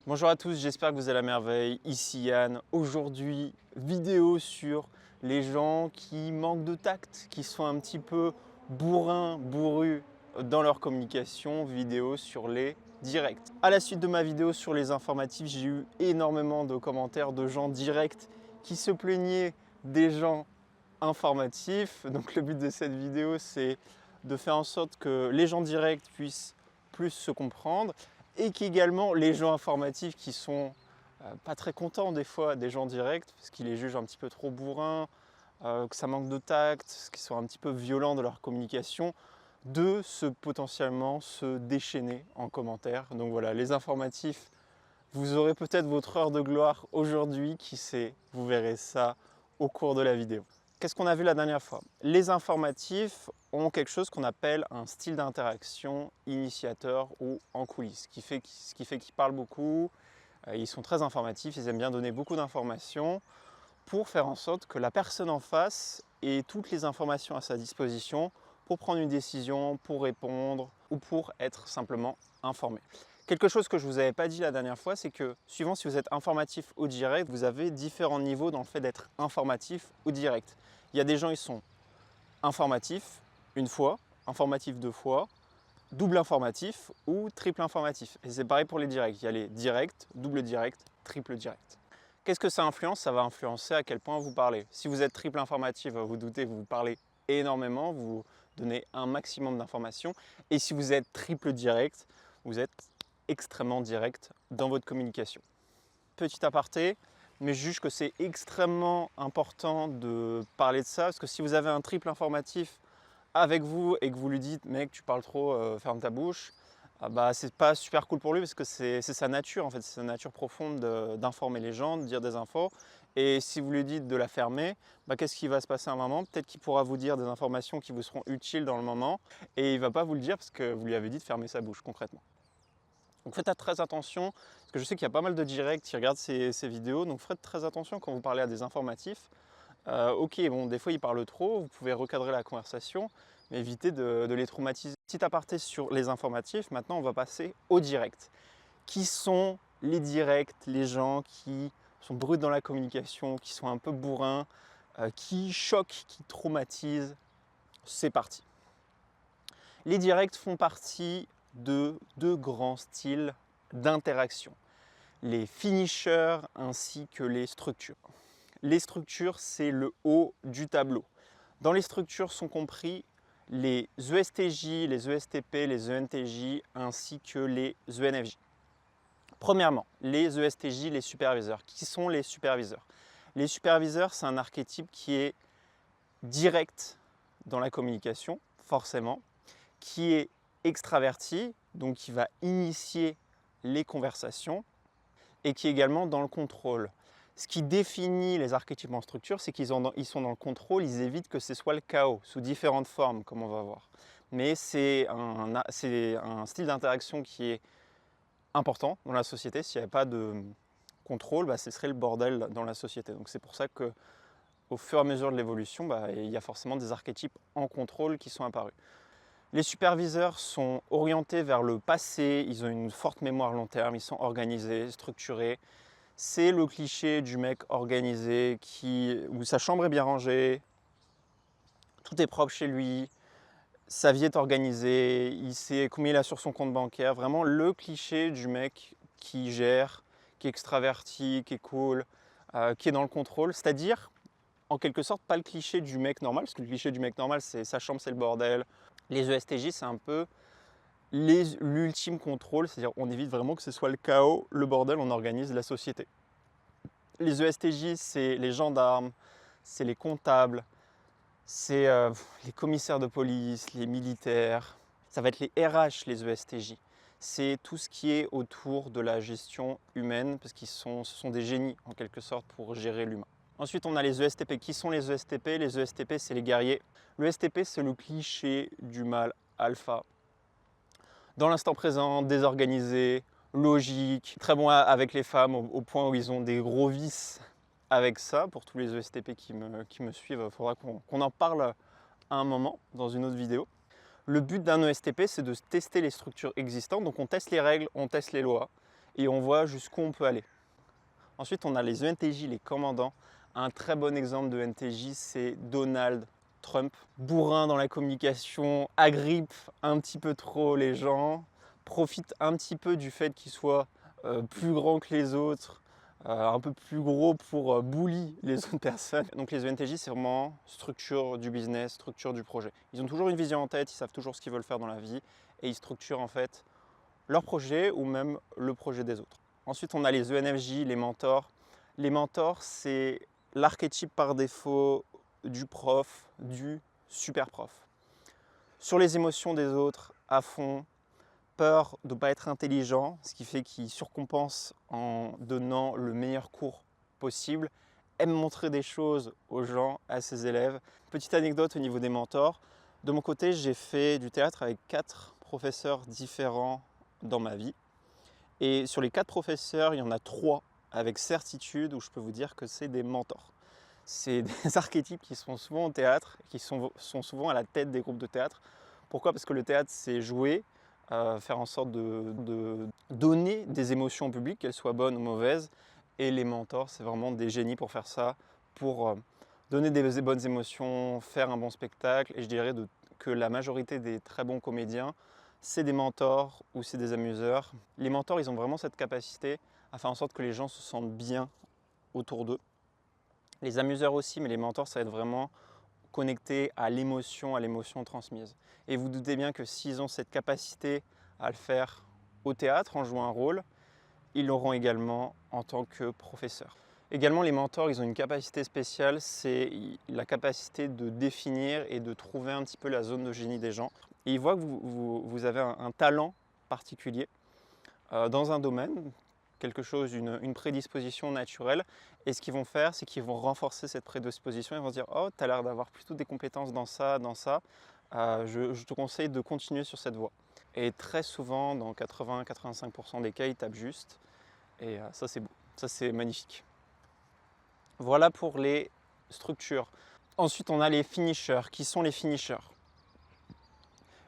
Bonjour à tous, j'espère que vous allez à merveille. Ici Yann. Aujourd'hui, vidéo sur les gens qui manquent de tact, qui sont un petit peu bourrins, bourrus dans leur communication. Vidéo sur les directs. À la suite de ma vidéo sur les informatifs, j'ai eu énormément de commentaires de gens directs qui se plaignaient des gens informatifs. Donc le but de cette vidéo, c'est de faire en sorte que les gens directs puissent plus se comprendre et qu'également les gens informatifs qui sont pas très contents des fois des gens directs parce qu'ils les jugent un petit peu trop bourrins, que ça manque de tact, qu'ils sont un petit peu violents de leur communication, de potentiellement se déchaîner en commentaire. Donc voilà, les informatifs, vous aurez peut-être votre heure de gloire aujourd'hui, qui sait, vous verrez ça au cours de la vidéo. Qu'est-ce qu'on a vu la dernière fois? Les informatifs ont quelque chose qu'on appelle un style d'interaction initiateur ou en coulisses, ce qui fait qu'ils parlent beaucoup, ils sont très informatifs, ils aiment bien donner beaucoup d'informations pour faire en sorte que la personne en face ait toutes les informations à sa disposition pour prendre une décision, pour répondre ou pour être simplement informé. Quelque chose que je ne vous avais pas dit la dernière fois, c'est que suivant si vous êtes informatif ou direct, vous avez différents niveaux dans le fait d'être informatif ou direct. Il y a des gens, ils sont informatifs une fois, informatifs deux fois, double informatif ou triple informatif. Et c'est pareil pour les directs. Il y a les directs, double direct, triple direct. Qu'est-ce que ça influence? Ça va influencer à quel point vous parlez. Si vous êtes triple informatif, vous vous doutez, vous parlez énormément, vous donnez un maximum d'informations. Et si vous êtes triple direct, vous êtes extrêmement direct dans votre communication. Petit aparté, mais je juge que c'est extrêmement important de parler de ça, parce que si vous avez un triple informatif avec vous et que vous lui dites mec tu parles trop, ferme ta bouche, bah c'est pas super cool pour lui parce que c'est sa nature en fait, c'est sa nature profonde d'informer les gens, de dire des infos. Et si vous lui dites de la fermer, bah, qu'est-ce qui va se passer à un moment? Peut-être qu'il pourra vous dire des informations qui vous seront utiles dans le moment et il va pas vous le dire parce que vous lui avez dit de fermer sa bouche concrètement. Donc faites très attention, parce que je sais qu'il y a pas mal de directs qui regardent ces vidéos, donc faites très attention quand vous parlez à des informatifs. Ok, bon, des fois ils parlent trop, vous pouvez recadrer la conversation, mais évitez de les traumatiser. Petit aparté sur les informatifs, maintenant on va passer aux directs. Qui sont les directs, les gens qui sont bruts dans la communication, qui sont un peu bourrins, qui choquent, qui traumatisent? C'est parti. Les directs font partie de deux grands styles d'interaction, les finishers ainsi que les structures. Les structures, c'est le haut du tableau. Dans les structures sont compris les ESTJ, les ESTP, les ENTJ ainsi que les ENFJ. Premièrement, les ESTJ, les superviseurs. Qui sont les superviseurs? Les superviseurs, c'est un archétype qui est direct dans la communication, forcément, qui est extraverti, donc qui va initier les conversations, et qui est également dans le contrôle. Ce qui définit les archétypes en structure, c'est qu'ils sont dans le contrôle, ils évitent que ce soit le chaos, sous différentes formes, comme on va voir. Mais c'est un style d'interaction qui est important dans la société. S'il n'y avait pas de contrôle, bah, ce serait le bordel dans la société. Donc c'est pour ça qu'au fur et à mesure de l'évolution, bah, il y a forcément des archétypes en contrôle qui sont apparus. Les superviseurs sont orientés vers le passé, ils ont une forte mémoire long terme, ils sont organisés, structurés. C'est le cliché du mec organisé où sa chambre est bien rangée, tout est propre chez lui, sa vie est organisée, il sait combien il a sur son compte bancaire. Vraiment le cliché du mec qui gère, qui est extraverti, qui est cool, qui est dans le contrôle. C'est-à-dire, en quelque sorte, pas le cliché du mec normal, parce que le cliché du mec normal, c'est sa chambre, c'est le bordel. Les ESTJ, c'est un peu l'ultime contrôle, c'est-à-dire on évite vraiment que ce soit le chaos, le bordel, on organise la société. Les ESTJ, c'est les gendarmes, c'est les comptables, c'est les commissaires de police, les militaires. Ça va être les RH, les ESTJ. C'est tout ce qui est autour de la gestion humaine, parce ce sont des génies en quelque sorte pour gérer l'humain. Ensuite, on a les ESTP. Qui sont les ESTP? Les ESTP, c'est les guerriers. Le ESTP, c'est le cliché du mâle alpha. Dans l'instant présent, désorganisé, logique, très bon avec les femmes au point où ils ont des gros vices avec ça. Pour tous les ESTP qui me suivent, il faudra qu'on en parle à un moment dans une autre vidéo. Le but d'un ESTP, c'est de tester les structures existantes. Donc on teste les règles, on teste les lois. et on voit jusqu'où on peut aller. Ensuite, on a les ENTJ, les commandants. Un très bon exemple de NTJ, c'est Donald Trump. Bourrin dans la communication, agrippe un petit peu trop les gens, profite un petit peu du fait qu'il soit plus grand que les autres, un peu plus gros pour bully les autres personnes. Donc les ENTJ, c'est vraiment structure du business, structure du projet. Ils ont toujours une vision en tête, ils savent toujours ce qu'ils veulent faire dans la vie et ils structurent en fait leur projet ou même le projet des autres. Ensuite, on a les ENFJ, les mentors. Les mentors, c'est l'archétype par défaut du prof, du super prof. Sur les émotions des autres, à fond, peur de ne pas être intelligent, ce qui fait qu'il surcompense en donnant le meilleur cours possible, aime montrer des choses aux gens, à ses élèves. Petite anecdote au niveau des mentors. De mon côté, j'ai fait du théâtre avec 4 professeurs différents dans ma vie. Et sur les 4 professeurs, il y en a 3 avec certitude où je peux vous dire que c'est des mentors. C'est des archétypes qui sont souvent au théâtre, qui sont souvent à la tête des groupes de théâtre. Pourquoi? Parce que le théâtre, c'est jouer, faire en sorte de donner des émotions au public, qu'elles soient bonnes ou mauvaises. Et les mentors, c'est vraiment des génies pour faire ça, pour donner des bonnes émotions, faire un bon spectacle. Et je dirais que la majorité des très bons comédiens, c'est des mentors ou c'est des amuseurs. Les mentors, ils ont vraiment cette capacité à faire en sorte que les gens se sentent bien autour d'eux. Les amuseurs aussi, mais les mentors, ça va être vraiment connecté à l'émotion transmise. Et vous doutez bien que s'ils ont cette capacité à le faire au théâtre en jouant un rôle, ils l'auront également en tant que professeur. Également, les mentors, ils ont une capacité spéciale, c'est la capacité de définir et de trouver un petit peu la zone de génie des gens. Et ils voient que vous avez un talent particulier dans un domaine, quelque chose, une prédisposition naturelle. Et ce qu'ils vont faire, c'est qu'ils vont renforcer cette prédisposition. Ils vont se dire « Oh, tu as l'air d'avoir plutôt des compétences dans ça, dans ça. Je te conseille de continuer sur cette voie. » Et très souvent, dans 80-85% des cas, ils tapent juste. Et ça, c'est beau. Ça, c'est magnifique. Voilà pour les structures. Ensuite, on a les finishers. Qui sont les finishers?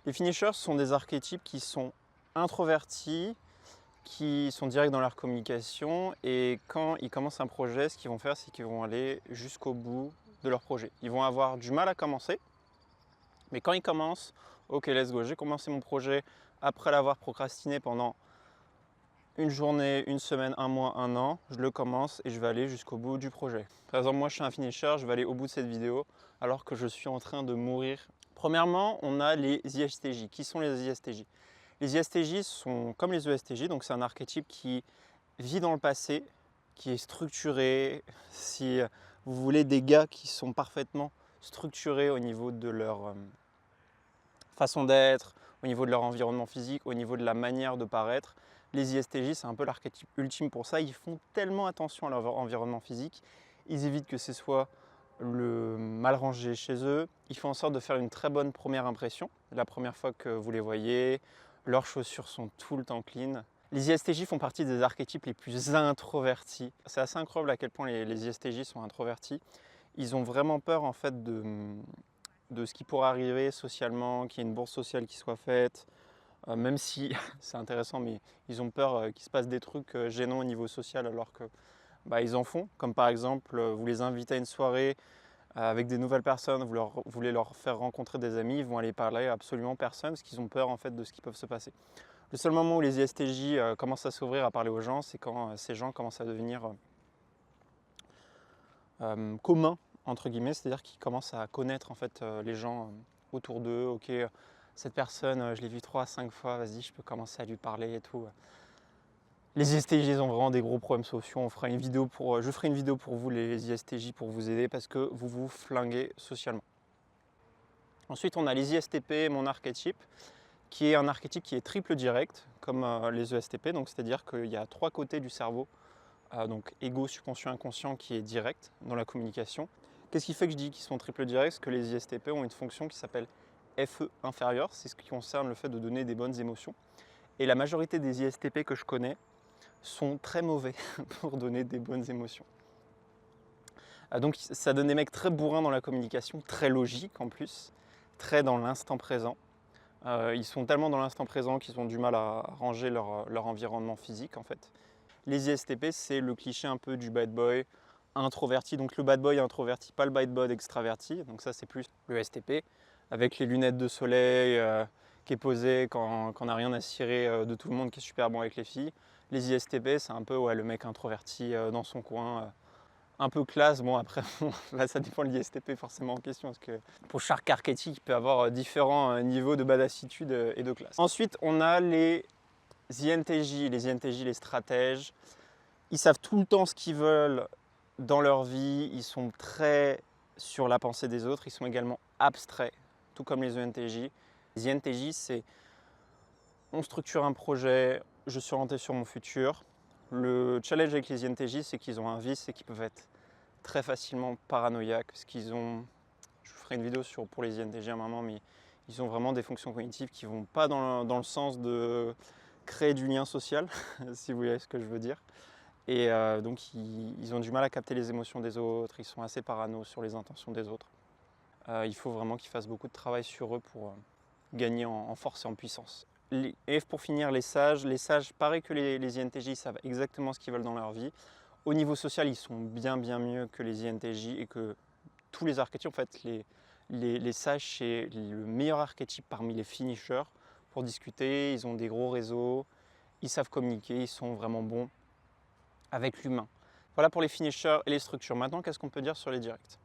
Les finishers sont des archétypes qui sont introvertis, qui sont directs dans leur communication et quand ils commencent un projet, ce qu'ils vont faire, c'est qu'ils vont aller jusqu'au bout de leur projet. Ils vont avoir du mal à commencer, mais quand ils commencent, ok, let's go, j'ai commencé mon projet après l'avoir procrastiné pendant une journée, une semaine, un mois, un an, je le commence et je vais aller jusqu'au bout du projet. Par exemple, moi je suis un finisher, je vais aller au bout de cette vidéo alors que je suis en train de mourir. Premièrement, on a les ISTJ. Qui sont les ISTJ? Les ISTJ sont comme les ESTJ, donc c'est un archétype qui vit dans le passé, qui est structuré. Si vous voulez des gars qui sont parfaitement structurés au niveau de leur façon d'être, au niveau de leur environnement physique, au niveau de la manière de paraître, les ISTJ, c'est un peu l'archétype ultime pour ça. Ils font tellement attention à leur environnement physique, ils évitent que ce soit le mal rangé chez eux. Ils font en sorte de faire une très bonne première impression. La première fois que vous les voyez, leurs chaussures sont tout le temps clean. Les ISTJ font partie des archétypes les plus introvertis. C'est assez incroyable à quel point les ISTJ sont introvertis. Ils ont vraiment peur en fait de ce qui pourrait arriver socialement, qu'il y ait une bourse sociale qui soit faite, même si c'est intéressant, mais ils ont peur qu'il se passe des trucs gênants au niveau social alors que ils en font. Comme par exemple, vous les invitez à une soirée avec des nouvelles personnes, vous voulez leur faire rencontrer des amis, ils vont aller parler à absolument personne parce qu'ils ont peur en fait de ce qui peut se passer. Le seul moment où les ISTJ commencent à s'ouvrir à parler aux gens, c'est quand ces gens commencent à devenir communs, entre guillemets, c'est-à-dire qu'ils commencent à connaître en fait, les gens autour d'eux. Ok, cette personne, je l'ai vue 3 à 5 fois, vas-y, je peux commencer à lui parler et tout. Les ISTJ ont vraiment des gros problèmes sociaux. Je ferai une vidéo pour vous, les ISTJ, pour vous aider parce que vous vous flinguez socialement. Ensuite, on a les ISTP, mon archétype, qui est un archétype qui est triple direct, comme les ESTP. Donc, c'est-à-dire qu'il y a 3 côtés du cerveau, donc égo, subconscient, inconscient, qui est direct dans la communication. Qu'est-ce qui fait que je dis qu'ils sont triple directs? Parce que les ISTP ont une fonction qui s'appelle FE inférieur. C'est ce qui concerne le fait de donner des bonnes émotions. Et la majorité des ISTP que je connais sont très mauvais pour donner des bonnes émotions. Donc ça donne des mecs très bourrins dans la communication, très logiques en plus, très dans l'instant présent. Ils sont tellement dans l'instant présent qu'ils ont du mal à ranger leur environnement physique en fait. Les ISTP, c'est le cliché un peu du bad boy introverti. Donc le bad boy introverti, pas le bad boy extraverti. Donc ça c'est plus le STP, avec les lunettes de soleil, qui est posé quand on n'a rien à cirer de tout le monde, qui est super bon avec les filles. Les ISTP, c'est un peu le mec introverti dans son coin, un peu classe. Bon après, là ça dépend de l'ISTP forcément en question, parce que pour chaque archétype, il peut avoir différents niveaux de badassitude et de classe. Ensuite, on a les INTJ, les stratèges. Ils savent tout le temps ce qu'ils veulent dans leur vie, ils sont très sur la pensée des autres, ils sont également abstraits, tout comme les ENTJ. Les INTJ, c'est on structure un projet, je suis orienté sur mon futur. Le challenge avec les INTJ, c'est qu'ils ont un vice, c'est qu'ils peuvent être très facilement paranoïaques, parce qu'ils ont, je ferai une vidéo pour les INTJ à un moment, mais ils ont vraiment des fonctions cognitives qui ne vont pas dans le sens de créer du lien social, si vous voyez ce que je veux dire. Et donc ils ont du mal à capter les émotions des autres, ils sont assez parano sur les intentions des autres. Il faut vraiment qu'ils fassent beaucoup de travail sur eux pour gagner en force et en puissance. Et pour finir, les sages, pareil que les INTJ, ils savent exactement ce qu'ils veulent dans leur vie. Au niveau social, ils sont bien mieux que les INTJ et que tous les archétypes. En fait, les sages, c'est le meilleur archétype parmi les finishers pour discuter. Ils ont des gros réseaux, ils savent communiquer, ils sont vraiment bons avec l'humain. Voilà pour les finishers et les structures. Maintenant, qu'est-ce qu'on peut dire sur les directs?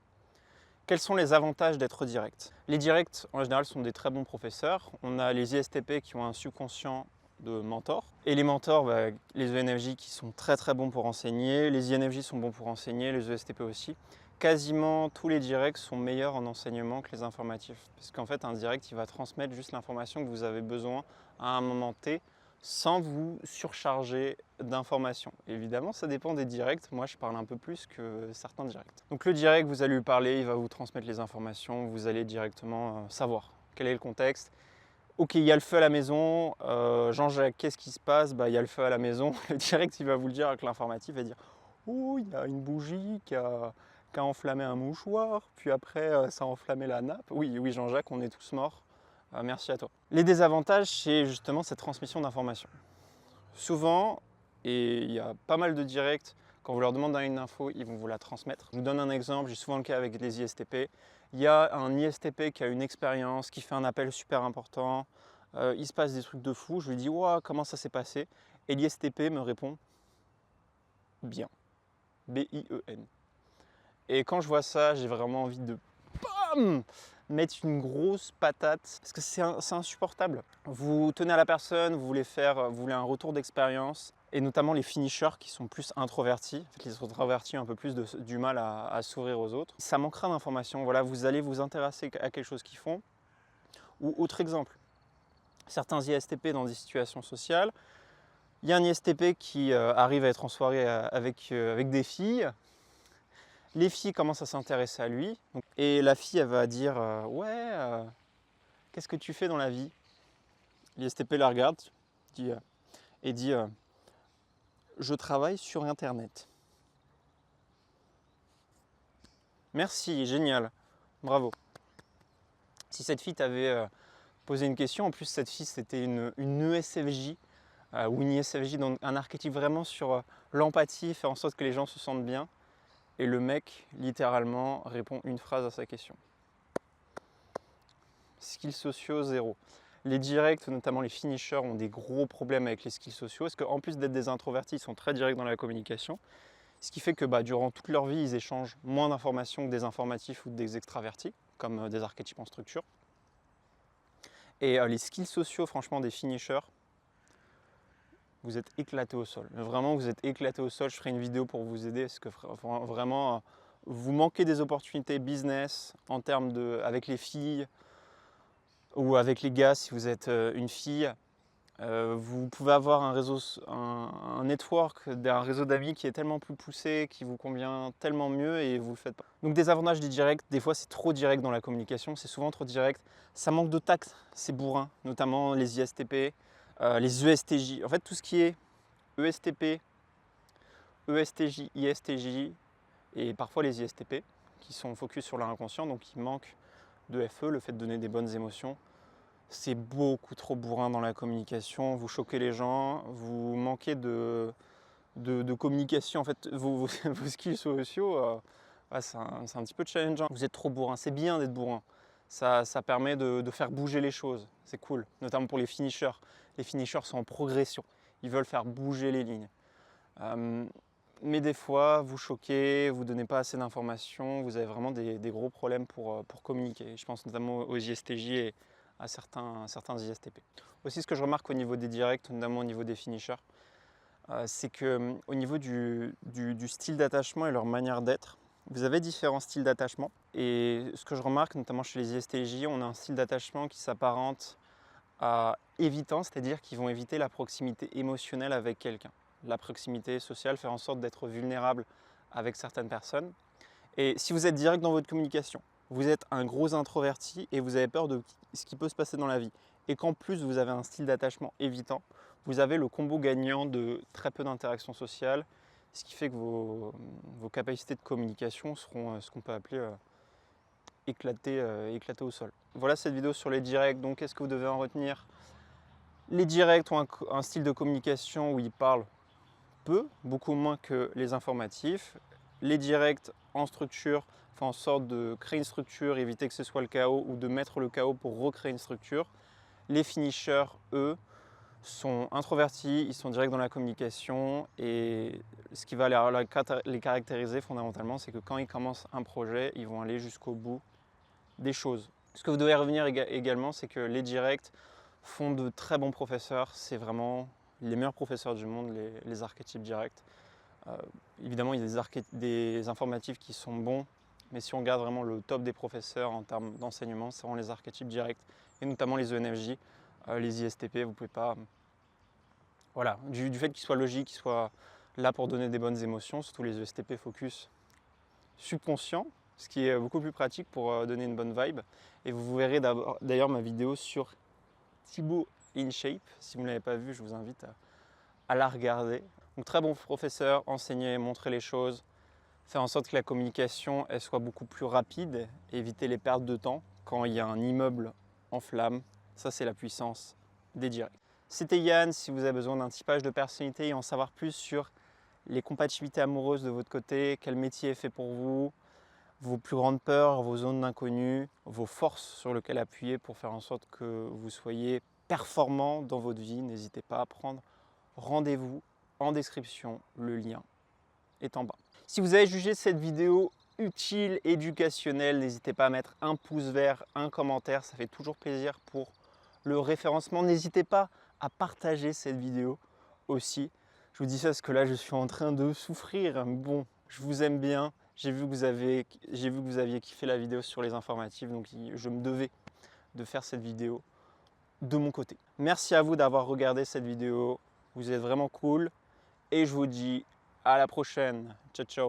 Quels sont les avantages d'être direct? Les directs, en général, sont des très bons professeurs. On a les ISTP qui ont un subconscient de mentor. Et les mentors, les ENFJ qui sont très bons pour enseigner. Les INFJ sont bons pour enseigner, les ESTP aussi. Quasiment tous les directs sont meilleurs en enseignement que les informatifs. Parce qu'en fait, un direct, il va transmettre juste l'information que vous avez besoin à un moment T, sans vous surcharger d'informations. Évidemment, ça dépend des directs. Moi, je parle un peu plus que certains directs. Donc le direct, vous allez lui parler, il va vous transmettre les informations, vous allez directement savoir quel est le contexte. Ok, il y a le feu à la maison, Jean-Jacques, qu'est-ce qui se passe? Il y a le feu à la maison. Le direct, il va vous le dire, avec l'informatif, il va dire « Oh, il y a une bougie qui a enflammé un mouchoir, puis après, ça a enflammé la nappe. » Oui, Jean-Jacques, on est tous morts. Merci à toi. Les désavantages, c'est justement cette transmission d'informations. Souvent, et il y a pas mal de directs, quand vous leur demandez une info, ils vont vous la transmettre. Je vous donne un exemple, j'ai souvent le cas avec les ISTP. Il y a un ISTP qui a une expérience, qui fait un appel super important, il se passe des trucs de fou, je lui dis wow, comment ça s'est passé? Et l'ISTP me répond bien, B-I-E-N. Et quand je vois ça, j'ai vraiment envie de bam, mettre une grosse patate, parce que c'est insupportable. Vous tenez à la personne, vous voulez un retour d'expérience, et notamment les finishers qui sont plus introvertis. En fait, les introvertis ont un peu plus du mal à s'ouvrir aux autres. Ça manquera d'informations. Voilà, vous allez vous intéresser à quelque chose qu'ils font. Ou autre exemple, certains ISTP dans des situations sociales, il y a un ISTP qui arrive à être en soirée avec des filles. Les filles commencent à s'intéresser à lui. Et la fille, elle va dire ouais, qu'est-ce que tu fais dans la vie? L'ISTP la regarde et dit je travaille sur Internet. Merci, génial, bravo. Si cette fille t'avait posé une question, en plus cette fille c'était une ESFJ ou une ISFJ, donc un archétype vraiment sur l'empathie, faire en sorte que les gens se sentent bien. Et le mec, littéralement, répond une phrase à sa question. Skills sociaux, zéro. Les directs, notamment les finishers, ont des gros problèmes avec les skills sociaux, parce qu'en plus d'être des introvertis, ils sont très directs dans la communication, ce qui fait que durant toute leur vie, ils échangent moins d'informations que des informatifs ou des extravertis, comme des archétypes en structure. Et les skills sociaux, franchement, des finishers, vous êtes éclatés au sol. Vraiment, vous êtes éclatés au sol. Je ferai une vidéo pour vous aider, parce que vraiment, vous manquez des opportunités business en termes avec les filles ou avec les gars si vous êtes une fille. Vous pouvez avoir un network, un réseau d'amis qui est tellement plus poussé, qui vous convient tellement mieux et vous le faites pas. Donc des avantages du direct, des fois c'est trop direct dans la communication, c'est souvent trop direct. Ça manque de tact, c'est bourrin, notamment les ISTP, les ESTJ. En fait tout ce qui est ESTP, ESTJ, ISTJ et parfois les ISTP qui sont focus sur leur inconscient, donc il manque de FE, le fait de donner des bonnes émotions. c'est beaucoup trop bourrin dans la communication. Vous choquez les gens, vous manquez de communication. En fait, vos skills sociaux, c'est un petit peu challengeant. Vous êtes trop bourrin. C'est bien d'être bourrin. Ça permet de faire bouger les choses. C'est cool, notamment pour les finishers. Les finishers sont en progression. Ils veulent faire bouger les lignes. Mais des fois, vous choquez, vous ne donnez pas assez d'informations, vous avez vraiment des gros problèmes pour communiquer. Je pense notamment aux ISTJ et à certains ISTP. Aussi, ce que je remarque au niveau des directs, notamment au niveau des finishers, c'est qu'au niveau du style d'attachement et leur manière d'être, vous avez différents styles d'attachement. Et ce que je remarque, notamment chez les ISTJ, on a un style d'attachement qui s'apparente à évitant, c'est-à-dire qu'ils vont éviter la proximité émotionnelle avec quelqu'un. La proximité sociale, faire en sorte d'être vulnérable avec certaines personnes. Et si vous êtes direct dans votre communication, vous êtes un gros introverti et vous avez peur de ce qui peut se passer dans la vie, et qu'en plus vous avez un style d'attachement évitant, vous avez le combo gagnant de très peu d'interactions sociales, ce qui fait que vos capacités de communication seront ce qu'on peut appeler éclatées au sol. Voilà cette vidéo sur les directs. Donc qu'est-ce que vous devez en retenir? Les directs ont un style de communication où ils parlent peu, beaucoup moins que les informatifs. Les directs en structure font en sorte de créer une structure, éviter que ce soit le chaos ou de mettre le chaos pour recréer une structure. Les finishers, eux, sont introvertis, ils sont directs dans la communication et ce qui va les caractériser fondamentalement, c'est que quand ils commencent un projet, ils vont aller jusqu'au bout des choses. Ce que vous devez revenir également, c'est que les directs font de très bons professeurs, c'est vraiment les meilleurs professeurs du monde, les archétypes directs. Évidemment, il y a des informatifs qui sont bons, mais si on regarde vraiment le top des professeurs en termes d'enseignement, c'est vraiment les archétypes directs, et notamment les ENFJ, les ISTP, vous ne pouvez pas... Voilà, du fait qu'ils soient logiques, qu'ils soient là pour donner des bonnes émotions, surtout les ESTP focus subconscient, ce qui est beaucoup plus pratique pour donner une bonne vibe. Et vous verrez d'ailleurs ma vidéo sur Thibaut InShape. Si vous ne l'avez pas vu, je vous invite à la regarder. Donc très bon professeur, enseigner, montrer les choses, faire en sorte que la communication elle soit beaucoup plus rapide, éviter les pertes de temps quand il y a un immeuble en flammes. Ça, c'est la puissance des directs. C'était Yann. Si vous avez besoin d'un typage de personnalité et en savoir plus sur les compatibilités amoureuses de votre côté, quel métier est fait pour vous, vos plus grandes peurs, vos zones d'inconnu, vos forces sur lesquelles appuyer pour faire en sorte que vous soyez performant dans votre vie, n'hésitez pas à prendre rendez-vous en description, le lien est en bas. Si vous avez jugé cette vidéo utile, éducationnelle, n'hésitez pas à mettre un pouce vert, un commentaire, ça fait toujours plaisir pour le référencement. N'hésitez pas à partager cette vidéo aussi. Je vous dis ça parce que là je suis en train de souffrir. Bon, je vous aime bien. J'ai vu que vous aviez kiffé la vidéo sur les informatifs, donc je me devais de faire cette vidéo de mon côté. Merci à vous d'avoir regardé cette vidéo. Vous êtes vraiment cool. Et je vous dis à la prochaine. Ciao, ciao.